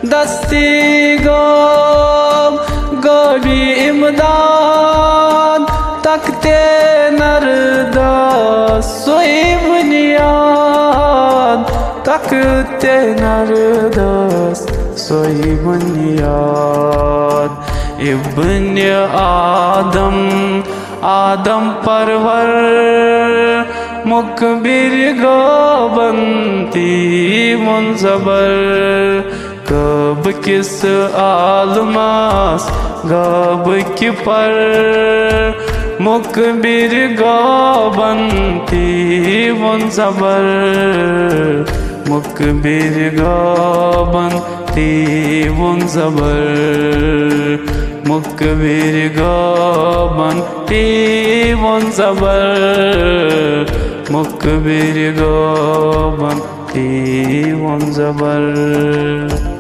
दस्ती गोरी इमदाद तकते नरदा सोई बुनियाद तकते नरदस सोई बुनियाद इब्न आदम परवर मुकबिर गोबंती मुंजबर कब किस आलमास गब की पर मुकबिर गोबंती मुंजबर मुकबिर गोबंती मुंजबर मुकबिर गोबंती मुंजबर मुकबिर गोबंती मुंजबर।